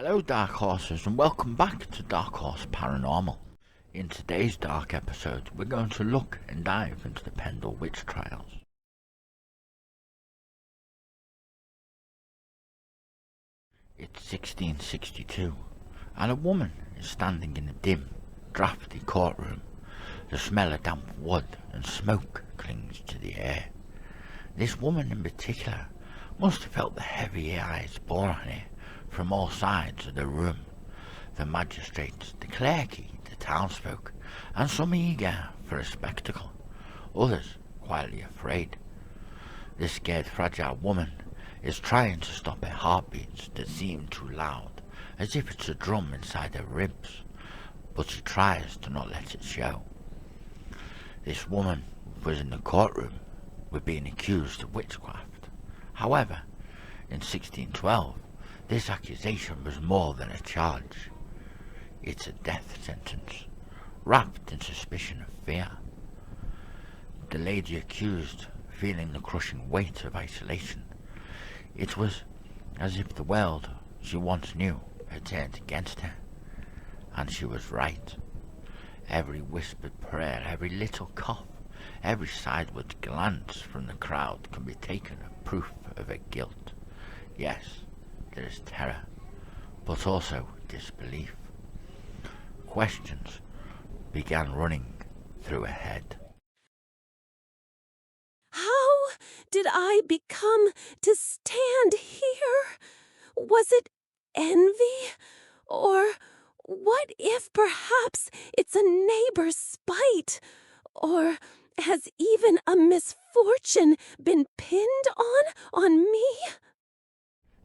Hello Dark Horses and welcome back to Dark Horse Paranormal. In today's dark episode we're going to look and dive into the Pendle Witch Trials. It's 1662 and a woman is standing in a dim, drafty courtroom. The smell of damp wood and smoke clings to the air. This woman in particular must have felt the heavy eyes bore on her from all sides of the room. The magistrates, the clergy, the townsfolk, and some eager for a spectacle, others quietly afraid. This scared, fragile woman is trying to stop her heartbeats that seem too loud, as if it's a drum inside her ribs, but she tries to not let it show. This woman was in the courtroom with being accused of witchcraft. However, in 1612, this accusation was more than a charge. It's a death sentence, wrapped in suspicion of fear. The lady accused, feeling the crushing weight of isolation. It was as if the world she once knew had turned against her. And she was right. Every whispered prayer, every little cough, every sideward glance from the crowd can be taken as proof of her guilt. Yes, there is terror, but also disbelief. Questions began running through her head. How did I become to stand here? Was it envy? Or what if perhaps it's a neighbor's spite? Or has even a misfortune been pinned on me?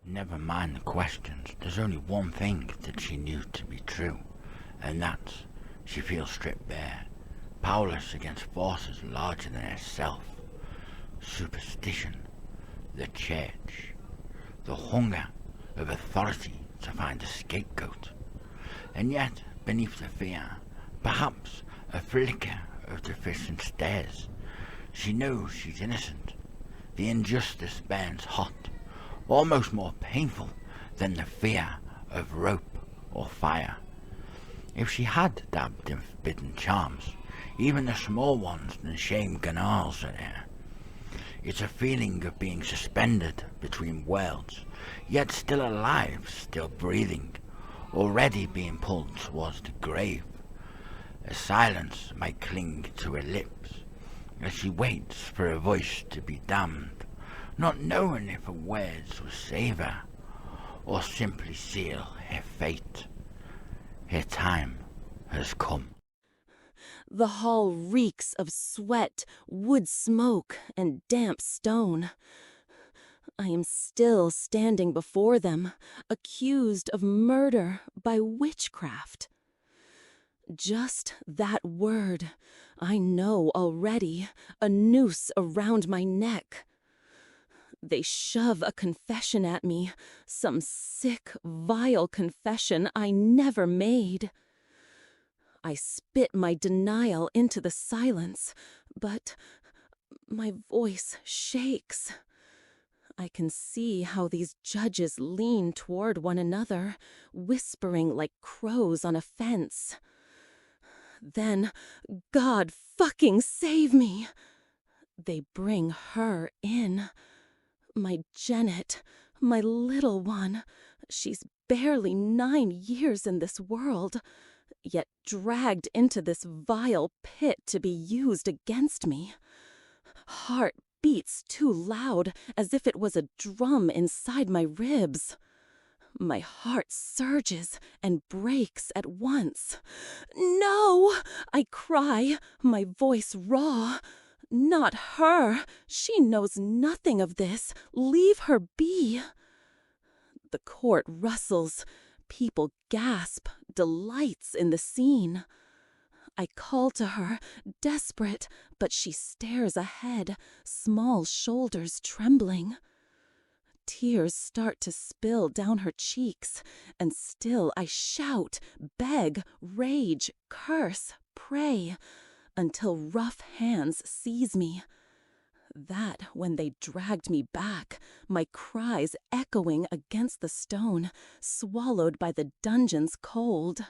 Never mind the questions, there's only one thing that she knew to be true, and that's she feels stripped bare, powerless against forces larger than herself. Superstition, the church, the hunger of authority to find a scapegoat. And yet, beneath the fear, perhaps a flicker of deficient stares, she knows she's innocent. The injustice burns hot, almost more painful than the fear of rope or fire. If she had dabbed in forbidden charms, even the small ones and shame gnarls at her. It's a feeling of being suspended between worlds, yet still alive, still breathing, already being pulled towards the grave. A silence might cling to her lips as she waits for her voice to be damned, not knowing if her words will save her or simply seal her fate. Her time has come. The hall reeks of sweat, wood smoke, and damp stone. I am still standing before them, accused of murder by witchcraft. Just that word, I know already, a noose around my neck. They shove a confession at me, some sick, vile confession I never made. I spit my denial into the silence, but my voice shakes. I can see how these judges lean toward one another, whispering like crows on a fence. Then, God fucking save me! They bring her in. My Janet, my little one, she's barely 9 years in this world, yet dragged into this vile pit to be used against me. Heart beats too loud, as if it was a drum inside my ribs. My heart surges and breaks at once. No! I cry, my voice raw. Not her! She knows nothing of this. Leave her be. The court rustles. People gasp, delights in the scene. I call to her, desperate, but she stares ahead, small shoulders trembling. Tears start to spill down her cheeks, and still I shout, beg, rage, curse, pray, until rough hands seize me. That when they dragged me back, my cries echoing against the stone, swallowed by the dungeon's cold.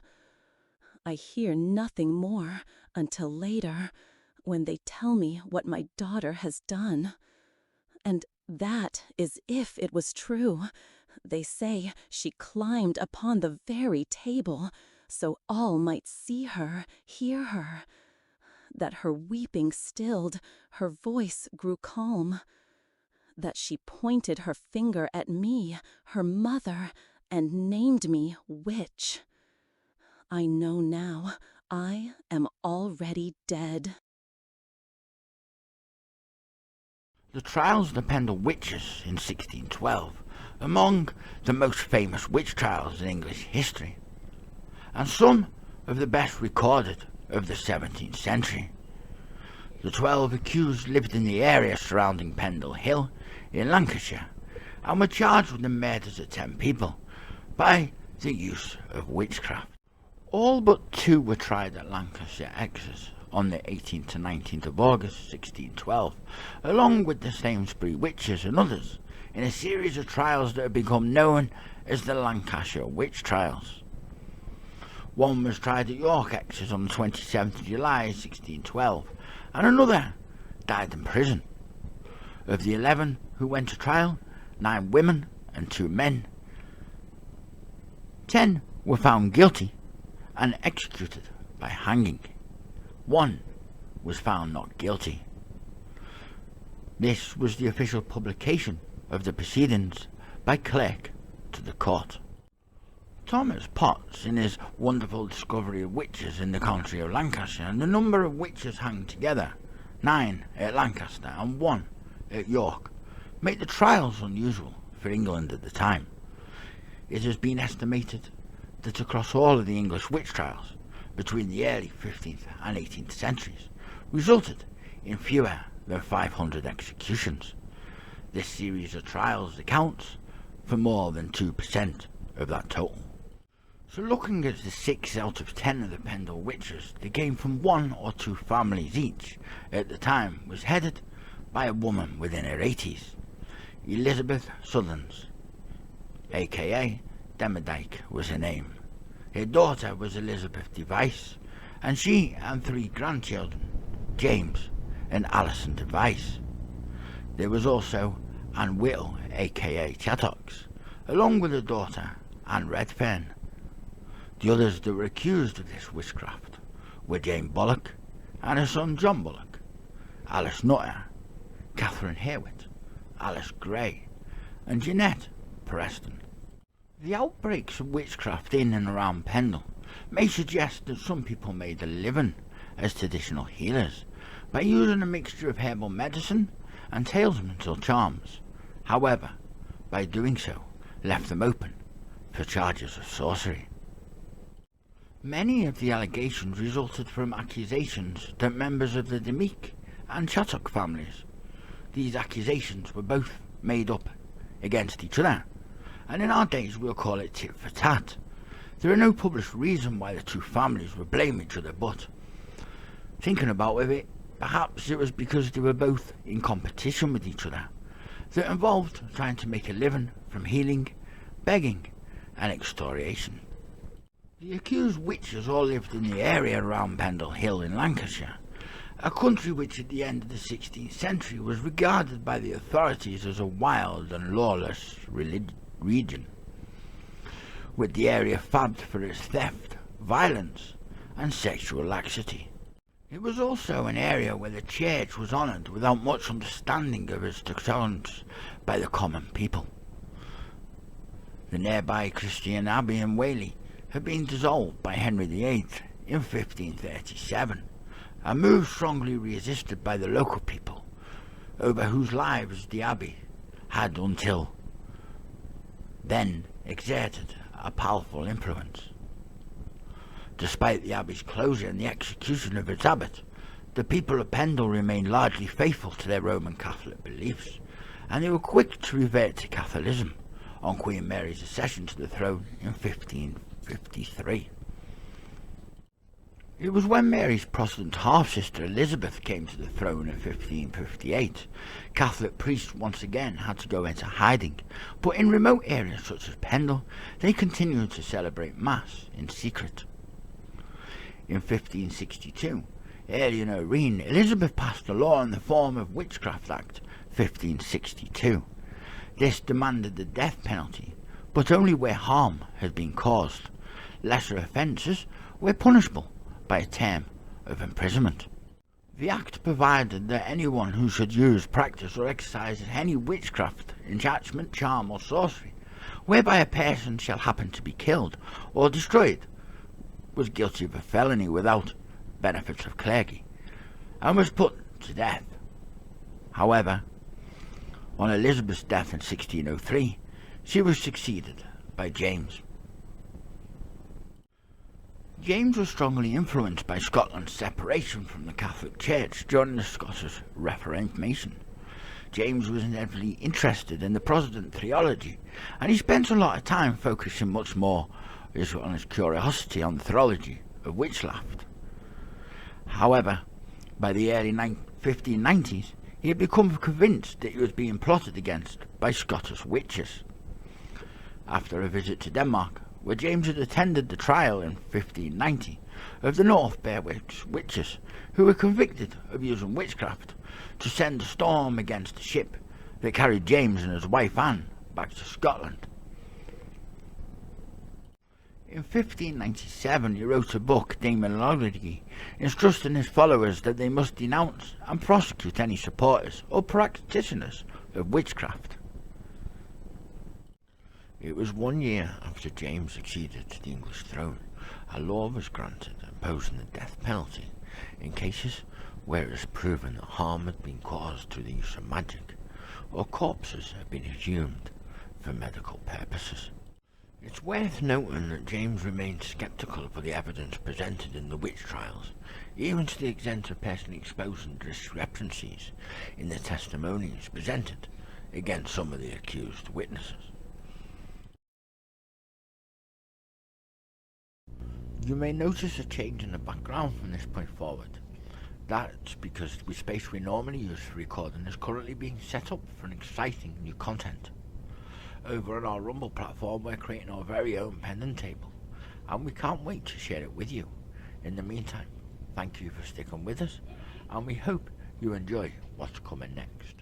I hear nothing more until later, when they tell me what my daughter has done. And that is if it was true. They say she climbed upon the very table, so all might see her, hear her. That her weeping stilled, her voice grew calm. That she pointed her finger at me, her mother, and named me witch. I know now I am already dead. The trials of the Pendle Witches in 1612, among the most famous witch trials in English history, and some of the best recorded of the 17th century. The 12 accused lived in the area surrounding Pendle Hill in Lancashire and were charged with the murders of 10 people by the use of witchcraft. All but 2 were tried at Lancashire Exes on the 18th to 19th of August 1612, along with the Sainsbury Witches and others, in a series of trials that have become known as the Lancashire Witch Trials. One was tried at York Exes on the 27th of July 1612, and another died in prison. Of the 11 who went to trial, 9 women and 2 men. 10 were found guilty and executed by hanging. 1 was found not guilty. This was the official publication of the proceedings by clerk to the court. Thomas Potts, in his wonderful discovery of witches in the country of Lancashire, and the number of witches hanged together, 9 at Lancaster and 1 at York, make the trials unusual for England at the time. It has been estimated that across all of the English witch trials between the early 15th and 18th centuries resulted in fewer than 500 executions. This series of trials accounts for more than 2% of that total. So looking at the 6 out of 10 of the Pendle Witches, they came from 1 or 2 families each. At the time was headed by a woman within her 80s, Elizabeth Sullins, aka Demodike was her name. Her daughter was Elizabeth Device, and she and 3 grandchildren, James and Alison Device. There was also Anne Whittle, aka Chattox, along with her daughter Anne Redfern. The others that were accused of this witchcraft were Jane Bullock and her son John Bullock, Alice Nutter, Catherine Hewitt, Alice Gray, and Jeanette Preston. The outbreaks of witchcraft in and around Pendle may suggest that some people made a living as traditional healers by using a mixture of herbal medicine and talismans or charms. However, by doing so, left them open for charges of sorcery. Many of the allegations resulted from accusations that members of the Demick and Chattock families. These accusations were both made up against each other, and in our days we'll call it tit for tat. There are no published reason why the 2 families would blame each other, but thinking about it, perhaps it was because they were both in competition with each other that involved trying to make a living from healing, begging and extortion. The accused witches all lived in the area around Pendle Hill in Lancashire, a country which at the end of the 16th century was regarded by the authorities as a wild and lawless region, with the area famed for its theft, violence and sexual laxity. It was also an area where the church was honoured without much understanding of its doctrines by the common people. The nearby Christian Abbey in Whaley had been dissolved by Henry VIII in 1537, a move strongly resisted by the local people, over whose lives the abbey had until then exerted a powerful influence. Despite the abbey's closure and the execution of its abbot, the people of Pendle remained largely faithful to their Roman Catholic beliefs, and they were quick to revert to Catholicism on Queen Mary's accession to the throne in 1553. It was when Mary's Protestant half-sister Elizabeth came to the throne in 1558. Catholic priests once again had to go into hiding, but in remote areas such as Pendle, they continued to celebrate Mass in secret. In 1562, early in her reign, Elizabeth passed a law in the form of Witchcraft Act 1562. This demanded the death penalty, but only where harm had been caused. Lesser offences were punishable by a term of imprisonment. The Act provided that anyone who should use, practice or exercise any witchcraft, enchantment, charm or sorcery, whereby a person shall happen to be killed or destroyed, was guilty of a felony without benefits of clergy, and was put to death. However, on Elizabeth's death in 1603, she was succeeded by James. James was strongly influenced by Scotland's separation from the Catholic Church during the Scottish Reformation. James was inevitably interested in the Protestant theology, and he spent a lot of time focusing much more on his curiosity on the theology of witchcraft. However, by the early 1590s, he had become convinced that he was being plotted against by Scottish witches. After a visit to Denmark, where James had attended the trial in 1590 of the North Berwick witches, who were convicted of using witchcraft to send a storm against the ship that carried James and his wife Anne back to Scotland. In 1597 he wrote a book, Demonology, instructing his followers that they must denounce and prosecute any supporters or practitioners of witchcraft. It was 1 year after James succeeded to the English throne, a law was granted imposing the death penalty in cases where it was proven that harm had been caused through the use of magic, or corpses had been exhumed for medical purposes. It's worth noting that James remained sceptical of the evidence presented in the witch trials, even to the extent of personally exposing discrepancies in the testimonies presented against some of the accused witnesses. You may notice a change in the background from this point forward. That's because the space we normally use for recording is currently being set up for an exciting new content. Over on our Rumble platform, we're creating our very own pendant table, and we can't wait to share it with you. In the meantime, thank you for sticking with us, and we hope you enjoy what's coming next.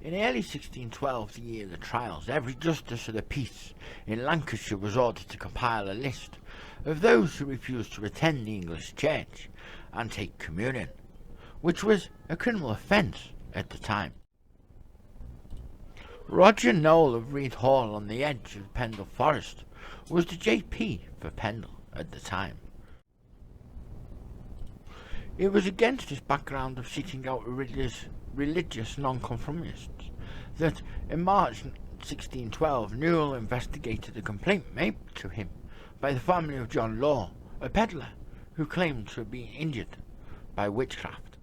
In early 1612, the year of the trials, every justice of the peace in Lancashire was ordered to compile a list of those who refused to attend the English church and take communion, which was a criminal offence at the time. Roger Noel of Reed Hall on the edge of Pendle Forest was the JP for Pendle at the time. It was against this background of seeking out religious nonconformists that in March 1612 Newell investigated a complaint made to him by the family of John Law, a pedlar who claimed to have been injured by witchcraft.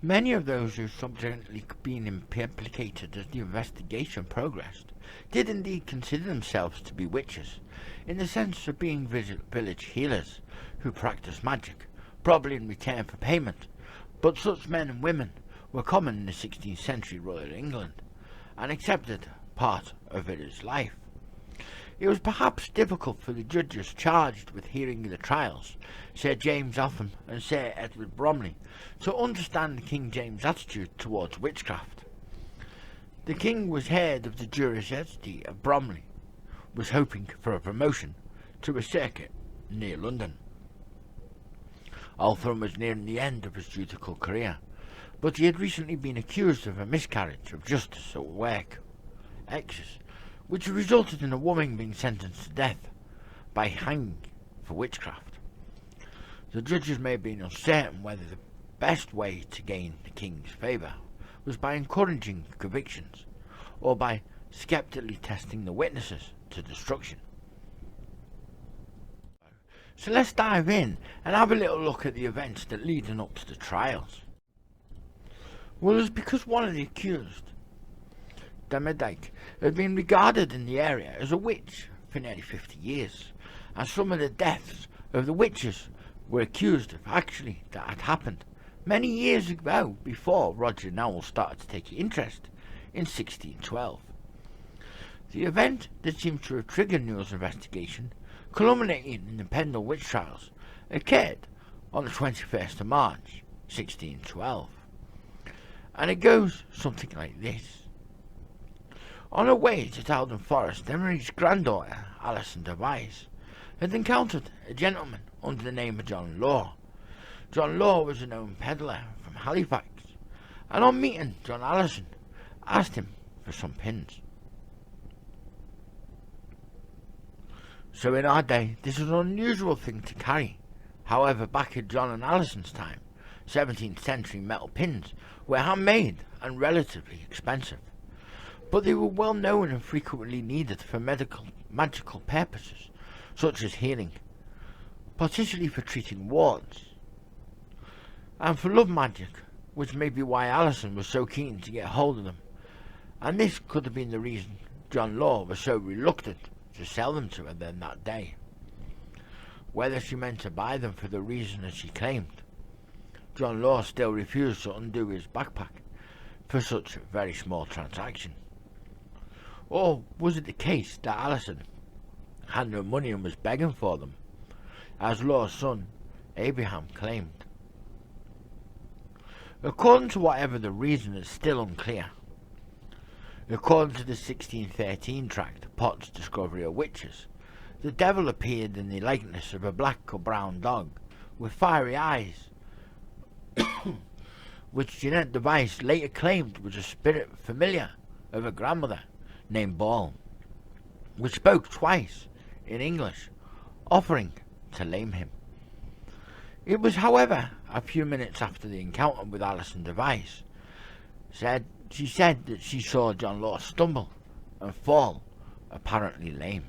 Many of those who subsequently been implicated as the investigation progressed did indeed consider themselves to be witches, in the sense of being village healers who practiced magic, probably in return for payment, but such men and women were common in the 16th century Royal England, and accepted part of it as life. It was perhaps difficult for the judges charged with hearing the trials, Sir James Eltham and Sir Edward Bromley, to understand King James' attitude towards witchcraft. The king was head of the jurisdiction of Bromley, was hoping for a promotion to a circuit near London. Eltham was nearing the end of his judicial career, but he had recently been accused of a miscarriage of justice at work, which resulted in a woman being sentenced to death by hanging for witchcraft. The judges may have been uncertain whether the best way to gain the king's favour was by encouraging convictions, or by skeptically testing the witnesses to destruction. So let's dive in and have a little look at the events that leading up to the trials. Well, it was because one of the accused, Demodike, had been regarded in the area as a witch for nearly 50 years, and some of the deaths of the witches were accused of actually that had happened many years ago, before Roger Nowell started to take interest in 1612. The event that seems to have triggered Newell's investigation, culminating in the Pendle Witch Trials, occurred on the 21st of March 1612, and it goes something like this. On her way to Talden Forest, Emery's granddaughter, Alison Device, had encountered a gentleman under the name of John Law. John Law was a known peddler from Halifax, and on meeting John Allison, asked him for some pins. So in our day, this was an unusual thing to carry. However, back in John and Allison's time, 17th century metal pins were handmade and relatively expensive, but they were well known and frequently needed for magical purposes, such as healing, particularly for treating wards, and for love magic, which may be why Allison was so keen to get hold of them, and this could have been the reason John Law was so reluctant to sell them to her then that day. Whether she meant to buy them for the reason that she claimed, John Law still refused to undo his backpack for such a very small transaction. Or was it the case that Allison had no money and was begging for them, as Law's son Abraham claimed? According to whatever the reason is still unclear. According to the 1613 tract, Potts' Discovery of Witches, the devil appeared in the likeness of a black or brown dog with fiery eyes, which Jeanette Device later claimed was a spirit familiar of her grandmother named Ball, which spoke twice in English, offering to lame him. It was, however, a few minutes after the encounter with Alison Device, she said that she saw John Law stumble and fall, apparently lame.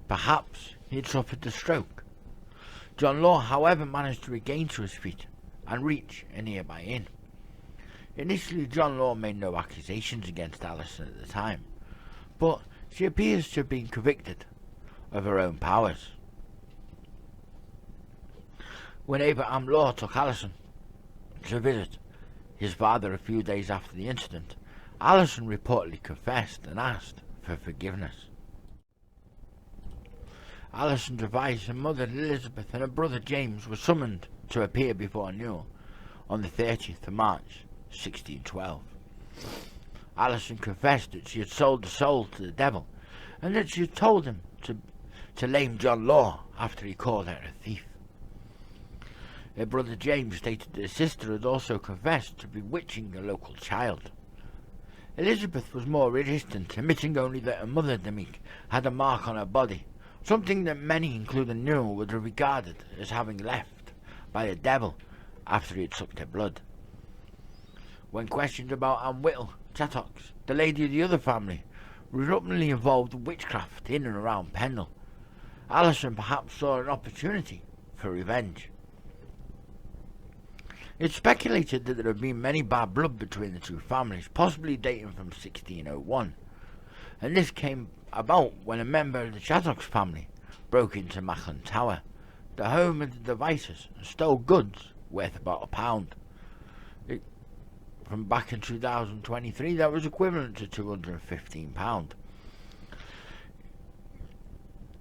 Perhaps he had suffered a stroke. John Law, however, managed to regain to his feet and reach a nearby inn. Initially, John Law made no accusations against Alison at the time, but she appears to have been convicted of her own powers. When Abraham Law took Alison to visit his father a few days after the incident, Alison reportedly confessed and asked for forgiveness. Alison Device, her mother Elizabeth and her brother James were summoned to appear before Newell on the 30th of March 1612. Alison confessed that she had sold the soul to the devil and that she had told him to lame John Law after he called her a thief. Her brother James stated that his sister had also confessed to bewitching a local child. Elizabeth was more resistant, admitting only that her mother, Demick, had a mark on her body, something that many, including Newell, would have regarded as having left by the devil after he had sucked her blood. When questioned about Anne Whittle Chattox, the lady of the other family, reluctantly involved in witchcraft in and around Pendle, Alison perhaps saw an opportunity for revenge. It's speculated that there had been many bad blood between the two families, possibly dating from 1601, and this came about when a member of the Chattox family broke into Macklin Tower, the home of the Devices, and stole goods worth about £1. From back in 2023, that was equivalent to £215.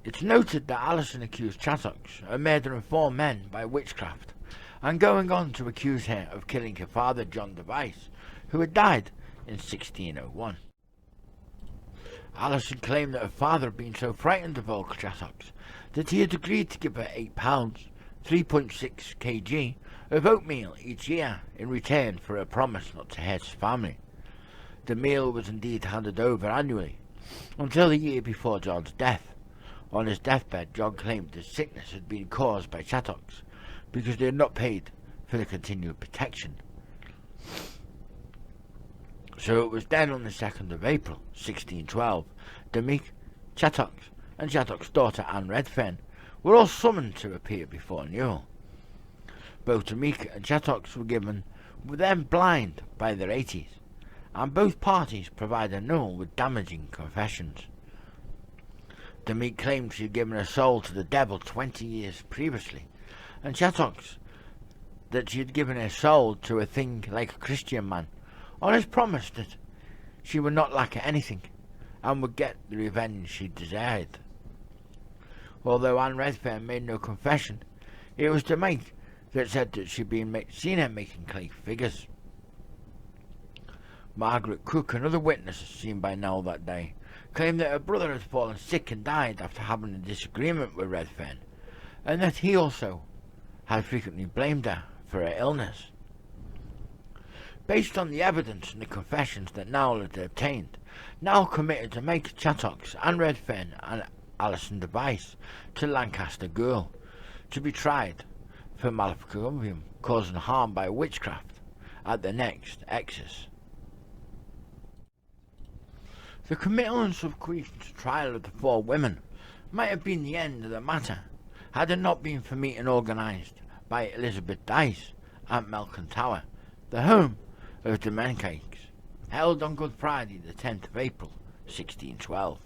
It's noted that Alison accused Chattox of murdering 4 men by witchcraft, and going on to accuse her of killing her father John Device, who had died in 1601. Alison claimed that her father had been so frightened of old Chattox that he had agreed to give her £8, 3.6 kg, of oatmeal each year in return for her promise not to hurt his family. The meal was indeed handed over annually, until the year before John's death. On his deathbed, John claimed his sickness had been caused by Chattox, because they had not paid for the continued protection. So it was then on the 2nd of April 1612, Demick, Chattox and Chattox's daughter Anne Redfern were all summoned to appear before Newell. Both Demick and Chattox were then blind by their 80s, and both parties provided Newell with damaging confessions. The meat claimed she had given her soul to the devil 20 years previously, and Chattox that she had given her soul to a thing like a Christian man, on his promise that she would not lack anything, and would get the revenge she desired. Although Anne Redfern made no confession, it was the mate that said that she'd seen her making clay figures. Margaret Cook, another witness seen by Nell that day, claimed that her brother had fallen sick and died after having a disagreement with Redfern, and that he also had frequently blamed her for her illness. Based on the evidence and the confessions that Nell had obtained, Nell committed to make Chattox, Anne Redfern and Alison Device to Lancaster Gaol to be tried for maleficarum causing harm by witchcraft at the next excess. The commitment of Queen's trial of the 4 women might have been the end of the matter had it not been for a meeting organised by Elizabeth Dice at Malcolm Tower, the home of the Mencakes, held on Good Friday the 10th of April 1612.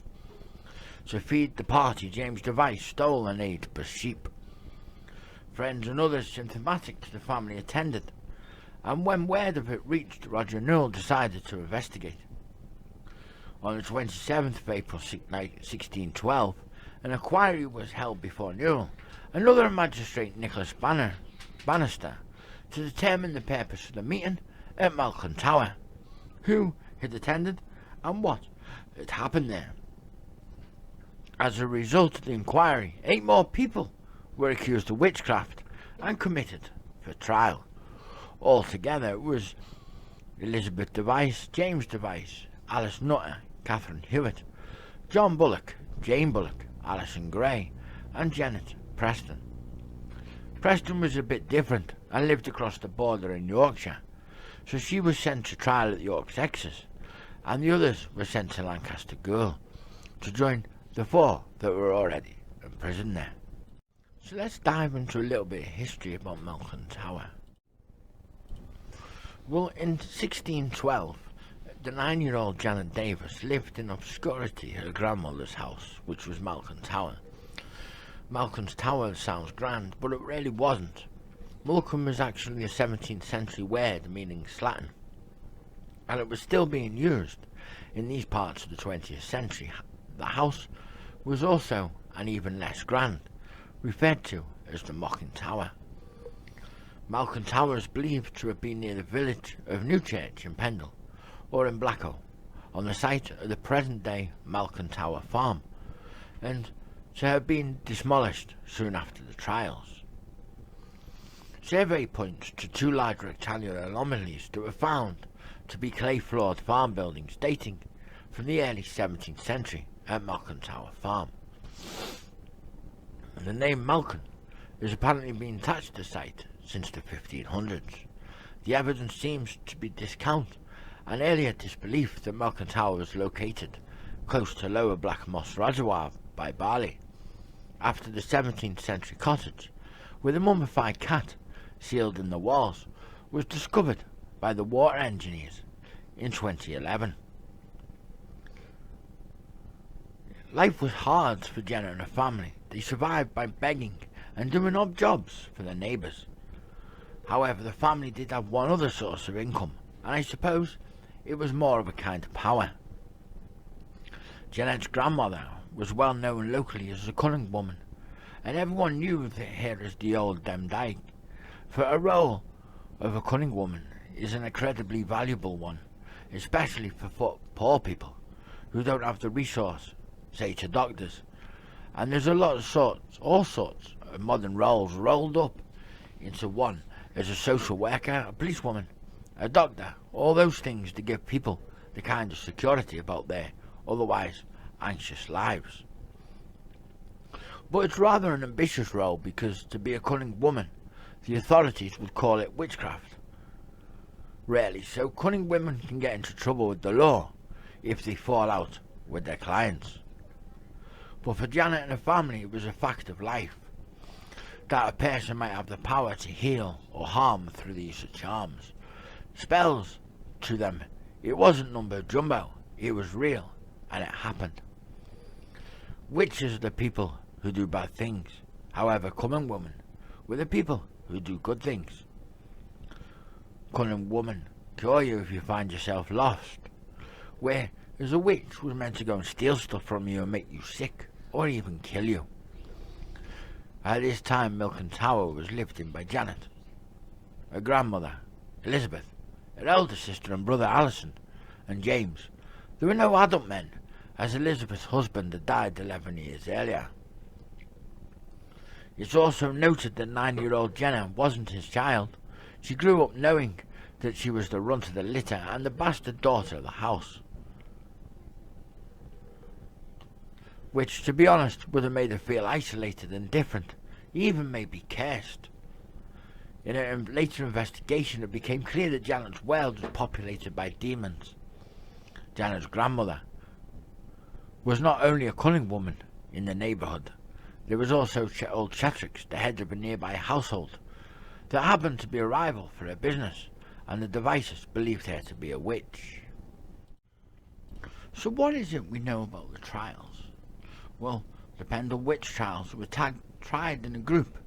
To feed the party, James Device stole an 8 per sheep. Friends and others sympathetic to the family attended, and when word of it reached Roger Newell decided to investigate. On the 27th of April 1612, an inquiry was held before Newell, another magistrate Nicholas Bannister, to determine the purpose of the meeting at Malcolm Tower, who had attended, and what had happened there. As a result of the inquiry, 8 more people were accused of witchcraft and committed for trial. Altogether it was Elizabeth Device, James Device, Alice Nutter, Catherine Hewitt, John Bullock, Jane Bullock, Alison Gray, and Janet Preston. Preston was a bit different and lived across the border in Yorkshire, so she was sent to trial at York's Excess, and the others were sent to Lancaster Gaol to join the 4 that were already imprisoned there. So let's dive into a little bit of history about Malcolm Tower. Well, in 1612, the 9-year-old Janet Davis lived in obscurity at her grandmother's house, which was Malcolm Tower. Malcolm's Tower sounds grand, but it really wasn't. Malcolm was actually a 17th century word meaning slattern, and it was still being used in these parts of the 20th century. The house was also, and even less grand, referred to as the Mocking Tower. Malcolm Tower is believed to have been near the village of Newchurch in Pendle, or in Blacko, on the site of the present-day Malcolm Tower farm, and to have been demolished soon after the trials. Survey points to 2 large rectangular anomalies that were found to be clay-floored farm buildings dating from the early 17th century at Malcolm Tower farm. The name Malcolm has apparently been attached to the site since the 1500s. The evidence seems to be discount an earlier disbelief that Malcolm Tower was located close to Lower Black Moss Reservoir by Barley, after the 17th century cottage with a mummified cat sealed in the walls was discovered by the water engineers in 2011. Life was hard for Jenna and her family. They survived by begging and doing odd jobs for their neighbours. However, the family did have one other source of income, and I suppose it was more of a kind of power. Jeanette's grandmother was well known locally as a cunning woman, and everyone knew her as the old Demdike, for a role of a cunning woman is an incredibly valuable one, especially for poor people who don't have the resource, say to doctors. And there's a lot of all sorts of modern roles rolled up into one, as a social worker, a policewoman, a doctor, all those things to give people the kind of security about their otherwise anxious lives. But it's rather an ambitious role, because to be a cunning woman, the authorities would call it witchcraft. Rarely so, cunning women can get into trouble with the law if they fall out with their clients. But for Janet and her family, it was a fact of life that a person might have the power to heal or harm through the use of charms. Spells, to them, it wasn't number jumbo, it was real, and it happened. Witches are the people who do bad things. However, cunning women were the people who do good things. Cunning woman cure you if you find yourself lost, whereas a witch was meant to go and steal stuff from you and make you sick, or even kill you. At this time, Milton Tower was lived in by Janet, her grandmother, Elizabeth, her elder sister and brother Alison, and James. There were no adult men, as Elizabeth's husband had died 11 years earlier. It's also noted that 9-year-old Jenna wasn't his child. She grew up knowing that she was the runt of the litter and the bastard daughter of the house, which, to be honest, would have made her feel isolated and different, even maybe cursed. In a later investigation, it became clear that Janet's world was populated by demons. Janet's grandmother was not only a cunning woman in the neighbourhood, there was also old Chatrix, the head of a nearby household, that happened to be a rival for her business, and the Devices believed her to be a witch. So what is it we know about the trials? Well, the Pendle Witch Trials were tried in a group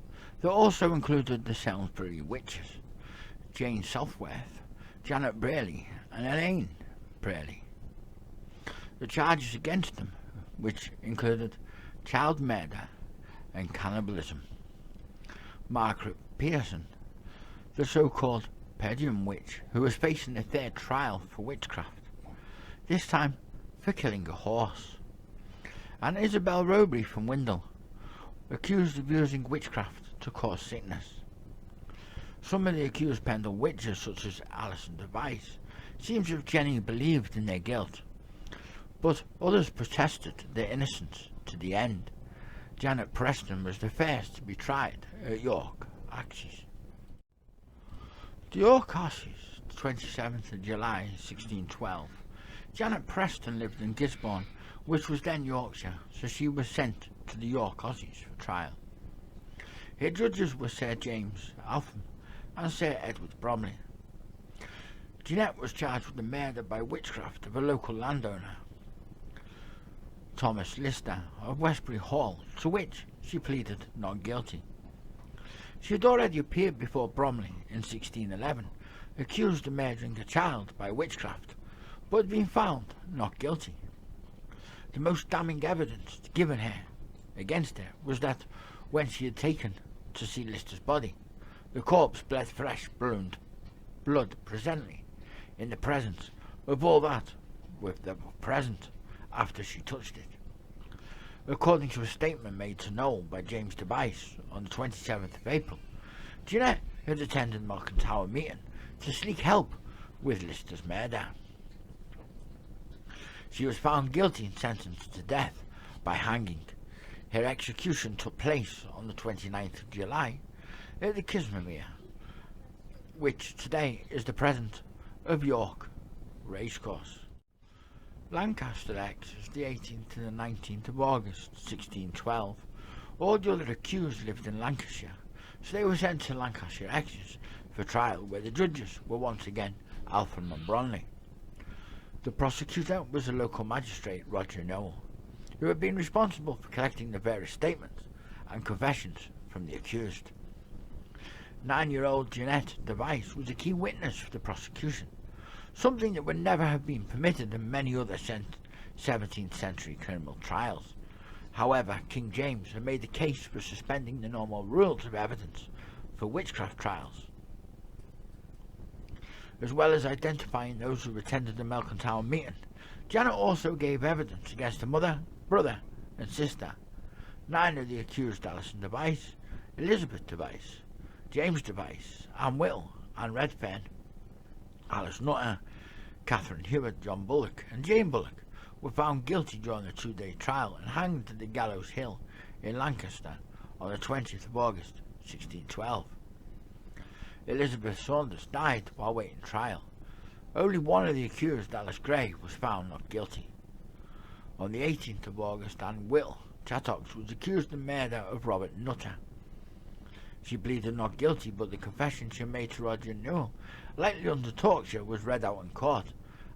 that also included the Salisbury Witches, Jane Southworth, Janet Braley, and Elaine Braley. The charges against them, which included child murder and cannibalism. Margaret Pearson, the so-called Pendle Witch, who was facing a third trial for witchcraft, this time for killing a horse, and Isabel Robury from Windle, accused of using witchcraft to cause sickness. Some of the accused Pendle Witches, such as Alison Device, seem to have genuinely believed in their guilt, but others protested their innocence to the end. Janet Preston was the first to be tried at York Axes. The York Axes, 27th of July 1612. Janet Preston lived in Gisborne, which was then Yorkshire, so she was sent to the York Axes for trial. Her judges were Sir James Alpham and Sir Edward Bromley. Jeanette was charged with the murder by witchcraft of a local landowner, Thomas Lister of Westbury Hall, to which she pleaded not guilty. She had already appeared before Bromley in 1611, accused of murdering a child by witchcraft, but had been found not guilty. The most damning evidence given her against her was that when she had taken to see Lister's body, the corpse bled fresh blood presently in the presence of all that were present after she touched it. According to a statement made to Noel by James Device on the 27th of April, Jeanette had attended Malkin Tower meeting to seek help with Lister's murder. She was found guilty and sentenced to death by hanging. Her execution took place on the 29th of July at the Kismermere, which today is the present of York Racecourse. Lancaster Axes, the 18th to the 19th of August 1612. All the other accused lived in Lancashire, so they were sent to Lancashire Axes for trial, where the judges were once again Alpham and Bromley. The prosecutor was the local magistrate Roger Noel, who had been responsible for collecting the various statements and confessions from the accused. 9-year-old Jeanette Device was a key witness for the prosecution, something that would never have been permitted in many other 17th century criminal trials. However, King James had made the case for suspending the normal rules of evidence for witchcraft trials, as well as identifying those who attended the Malkin Tower meeting. Janet also gave evidence against her mother, brother, and sister. 9 of the accused: Alison Device, Elizabeth Device, James Device, Anne Whittle, Anne Redfern, Alice Nutter, Catherine Hewitt, John Bullock, and Jane Bullock were found guilty during the 2-day trial and hanged at the Gallows Hill in Lancaster on the 20th of August 1612. Elizabeth Saunders died while waiting trial. Only one of the accused, Alice Gray, was found not guilty. On the 18th of August, Anne Whittle Chattox was accused of murder of Robert Nutter. She pleaded not guilty, but the confession she made to Roger Newell, likely under torture, was read out in court,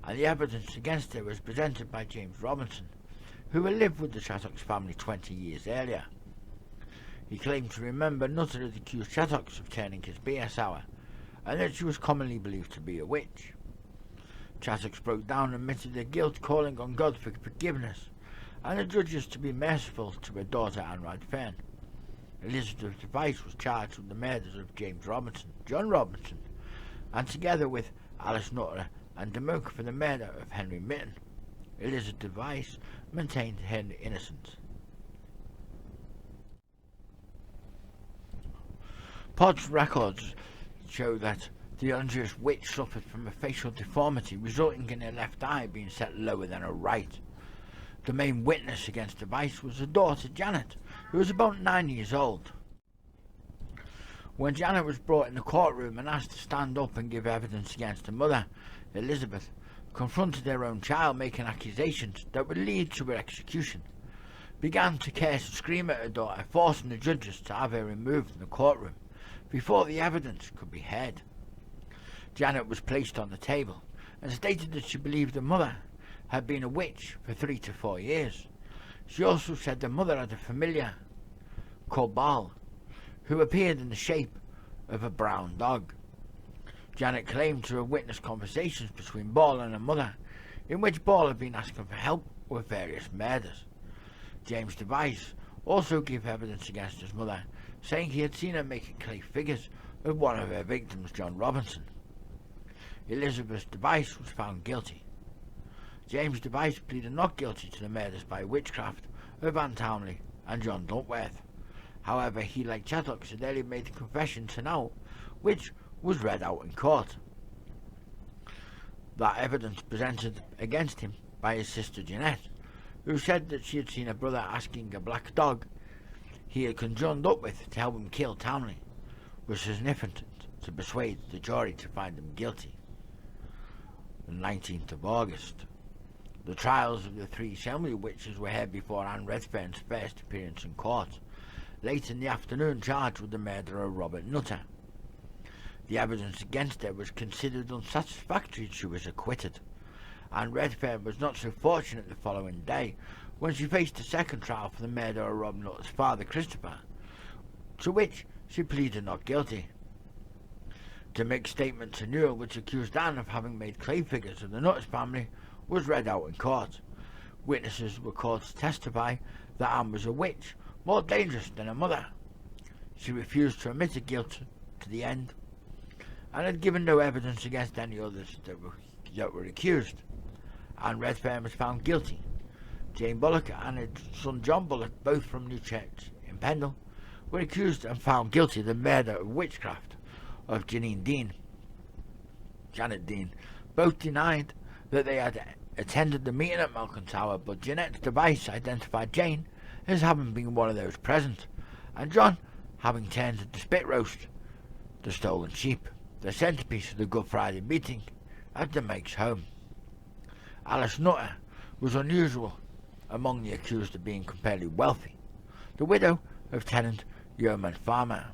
and the evidence against her was presented by James Robinson, who had lived with the Chattocks family 20 years earlier. He claimed to remember Nutter had accused Chattocks of turning his beer sour, and that she was commonly believed to be a witch. Chattocks broke down and admitted their guilt, calling on God for forgiveness, and the judges to be merciful to her daughter Anne Redfern. Elizabeth Device was charged with the murders of James Robinson, John Robinson, and together with Alice Nutter and Demoke for the murder of Henry Mitten. Elizabeth Device maintained her innocence. Pod's records show that the unjust witch suffered from a facial deformity resulting in her left eye being set lower than her right. The main witness against Device was her daughter Janet, who was about 9 years old. When Janet was brought in the courtroom and asked to stand up and give evidence against her mother, Elizabeth confronted her own child, making accusations that would lead to her execution, began to curse and scream at her daughter, forcing the judges to have her removed from the courtroom before the evidence could be heard. Janet was placed on the table and stated that she believed her mother had been a witch for 3 to 4 years. She also said the mother had a familiar called Bal, who appeared in the shape of a brown dog. Janet claimed to have witnessed conversations between Bal and her mother, in which Bal had been asking for help with various murders. James Device also gave evidence against his mother, saying he had seen her making clay figures of one of her victims, John Robinson. Elizabeth Device was found guilty. James Device pleaded not guilty to the murders by witchcraft of Anne Townley and John Duntworth. However, he, like Chattocks, had earlier made a confession to now, which was read out in court. That evidence presented against him by his sister Jeanette, who said that she had seen her brother asking a black dog he had conjured up with to help him kill Townley, was sufficient to persuade the jury to find him guilty. The 19th of August. The trials of the 3 Pendle Witches were heard before Anne Redfern's first appearance in court, late in the afternoon, charged with the murder of Robert Nutter. The evidence against her was considered unsatisfactory and she was acquitted. Anne Redfern was not so fortunate the following day, when she faced a second trial for the murder of Rob Nutter's father Christopher, to which she pleaded not guilty. Demoke's statement to Newell, which accused Anne of having made clay figures of the Nutters family, was read out in court. Witnesses were called to testify that Anne was a witch, more dangerous than her mother. She refused to admit her guilt to the end, and had given no evidence against any others that were accused. Anne Redfern was found guilty. Jane Bullock and her son John Bullock, both from Newchurch in Pendle, were accused and found guilty of the murder of witchcraft of Janet Dean. Both denied that they had attended the meeting at Malcolm Tower, but Jeanette's Device identified Jane as having been one of those present, and John having turned the spit roast, the stolen sheep, the centrepiece of the Good Friday meeting at Demoke's home. Alice Nutter was unusual among the accused of being comparatively wealthy, the widow of tenant yeoman farmer.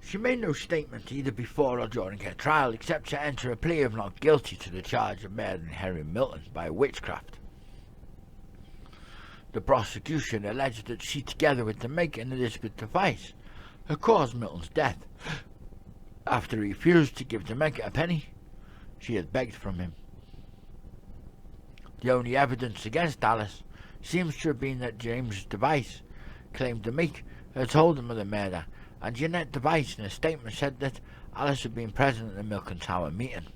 She made no statement either before or during her trial, except to enter a plea of not guilty to the charge of murdering Henry Milton by witchcraft. The prosecution alleged that she, together with Demoke and Elizabeth Device, had caused Milton's death. After he refused to give Demoke a penny she had begged from him. The only evidence against Alice seems to have been that James Device claimed Demoke had told him of the murder, and Jeanette Device in a statement said that Alice had been present at the Milton Tower meeting.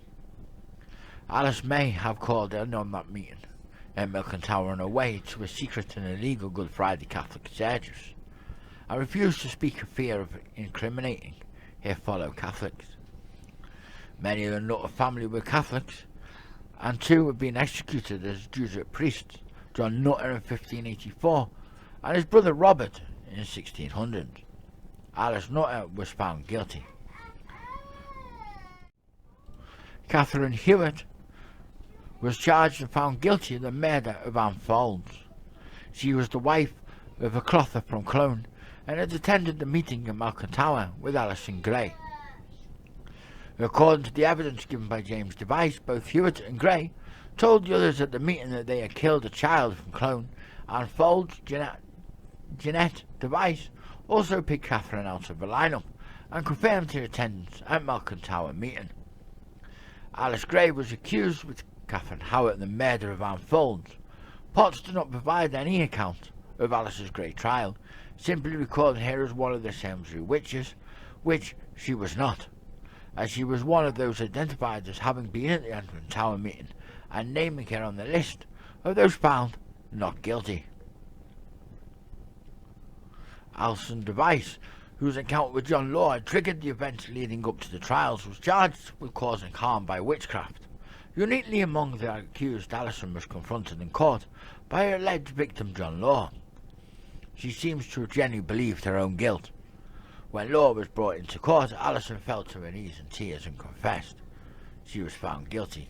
Alice may have called in on that meeting at Milton Tower on her way to a secret and illegal Good Friday Catholic service, and refused to speak for fear of incriminating her fellow Catholics. Many of the Nutter family were Catholics, and 2 had been executed as Jesuit priests, John Nutter in 1584 and his brother Robert in 1600. Alice Nutter was found guilty. Catherine Hewitt was charged and found guilty of the murder of Anne Folds. She was the wife of a clother from Clone and had attended the meeting in Malcolm Tower with Alison Gray. According to the evidence given by James Device, both Hewitt and Gray told the others at the meeting that they had killed a child from Clone, and Folds, Jeanette Device also picked Catherine out of the lineup and confirmed her attendance at Malcolm Tower meeting. Alice Gray was accused with Catherine Howard of the murder of Anne Folds. Potts did not provide any account of Alice's Gray trial, simply recording her as one of the Salisbury witches, which she was not, as she was one of those identified as having been at the Antrim Tower meeting and naming her on the list of those found not guilty. Alison Device, whose encounter with John Law had triggered the events leading up to the trials, was charged with causing harm by witchcraft. Uniquely among the accused, Alison was confronted in court by her alleged victim John Law. She seems to have genuinely believed her own guilt. When Law was brought into court, Alison fell to her knees in tears and confessed. She was found guilty.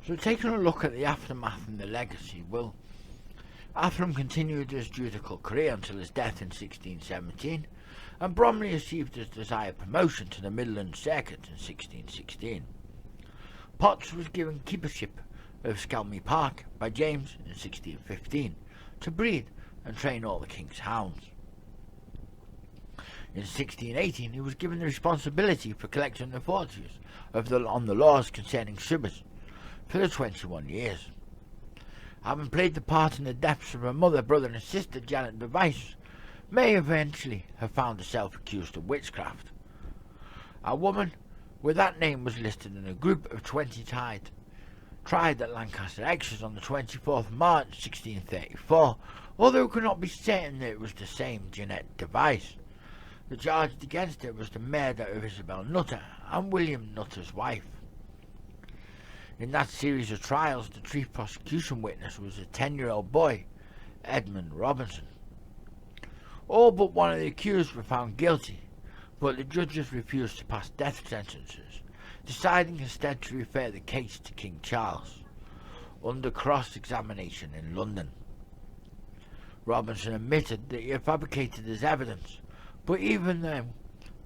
So taking a look at the aftermath and the legacy, well, Athram continued his judicial career until his death in 1617, and Bromley achieved his desired promotion to the Midland Circuit in 1616. Potts was given keepership of Skelmy Park by James in 1615 to breed and train all the king's hounds. In 1618 he was given the responsibility for collecting the fortunes on the laws concerning subjects for the 21 years. Having played the part in the deaths of her mother, brother and sister, Janet Device may eventually have found herself accused of witchcraft. A woman with that name was listed in a group of 20 tried at Lancaster Exes on the 24th of March 1634, although it could not be certain that it was the same Jeanette Device. The charge against her was the murder of Isabel Nutter and William Nutter's wife. In that series of trials, the chief prosecution witness was a 10-year-old boy, Edmund Robinson. All but one of the accused were found guilty, but the judges refused to pass death sentences, deciding instead to refer the case to King Charles, under cross-examination in London. Robinson admitted that he had fabricated his evidence, but even though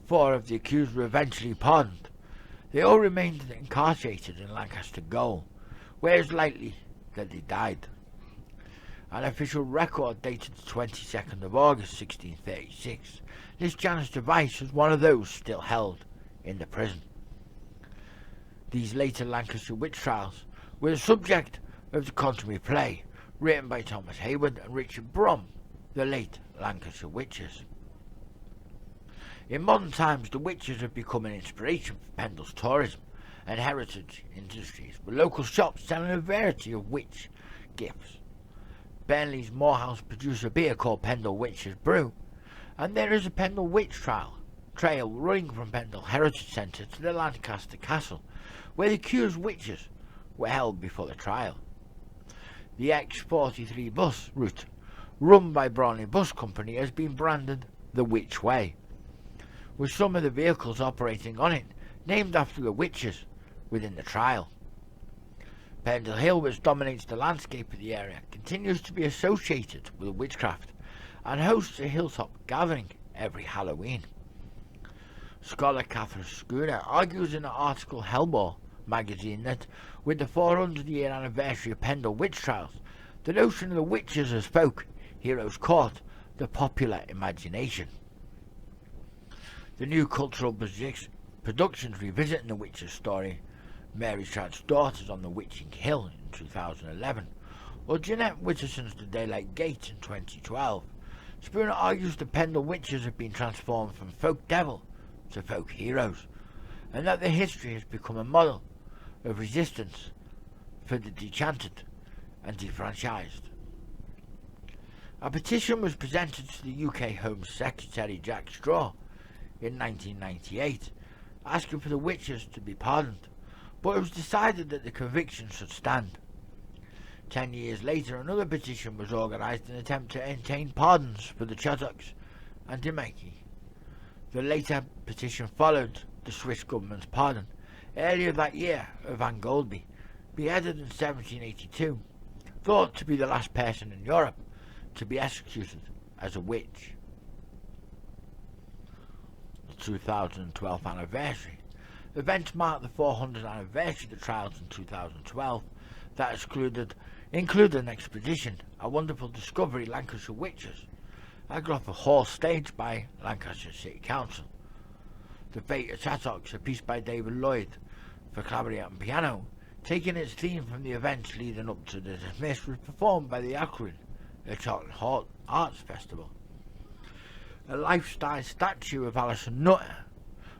4 of the accused were eventually pardoned, they all remained incarcerated in Lancaster Gaol, where it is likely that they died. An official record dated the 22nd of August 1636 lists Janet Device as one of those still held in the prison. These later Lancashire witch trials were the subject of the contemporary play written by Thomas Hayward and Richard Brom, the late Lancashire Witches. In modern times, the witches have become an inspiration for Pendle's tourism and heritage industries, with local shops selling a variety of witch gifts. Burnley's Morehouse produce a beer called Pendle Witches Brew, and there is a Pendle Witch trail running from Pendle Heritage Centre to the Lancaster Castle, where the accused witches were held before the trial. The X43 bus route, run by Bromley Bus Company, has been branded the Witch Way, with some of the vehicles operating on it named after the witches within the trial. Pendle Hill, which dominates the landscape of the area, continues to be associated with witchcraft and hosts a hilltop gathering every Halloween. Scholar Catherine Schooner argues in an article Hellbore magazine that, with the 400-year anniversary of Pendle Witch Trials, the notion of the witches as folk heroes caught the popular imagination. The new cultural productions revisiting the witch's story, Mary Trout's Daughters on the Witching Hill in 2011, or Jeanette Witterson's The Daylight Gate in 2012, Spooner argues the Pendle Witches have been transformed from folk devil to folk heroes, and that their history has become a model of resistance for the dechanted and defranchised. A petition was presented to the UK Home Secretary Jack Straw in 1998, asking for the witches to be pardoned, but it was decided that the conviction should stand. 10 years later, another petition was organised in an attempt to obtain pardons for the Chottocks and Dimaki. The later petition followed the Swiss government's pardon earlier that year of Anne Goldby, beheaded in 1782, thought to be the last person in Europe to be executed as a witch. The 2012 anniversary Events marked the 400th anniversary of the trials in 2012 that included an expedition, a wonderful discovery, Lancashire Witches, a Grother Hall staged by Lancashire City Council, The Fate of Chattox, a piece by David Lloyd for clarinet and piano, taking its theme from the events leading up to the dismiss, was performed by the Aquarium at Charlton Hall Arts Festival. A life-size statue of Alison Nutter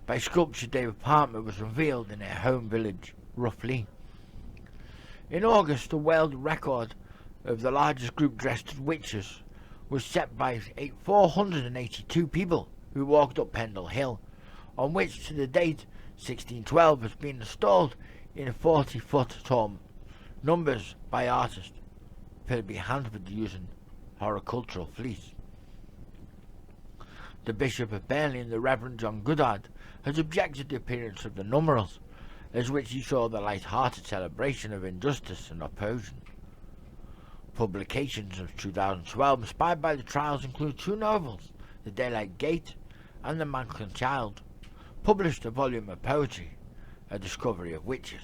by sculptor David Palmer was revealed in her home village, Roughly. In August, the world record of the largest group dressed as witches was set by 482 people who walked up Pendle Hill, on which to the date 1612 has been installed in 40-foot tall numbers by artists Philip Handford using horticultural fleece. The Bishop of Burnley and the Reverend John Goodhart has objected to the appearance of the numerals, as which he saw the light-hearted celebration of injustice and opposition. Publications of 2012 inspired by the trials include two novels, The Daylight Gate and The Mankin Child, published a volume of poetry, A Discovery of Witches.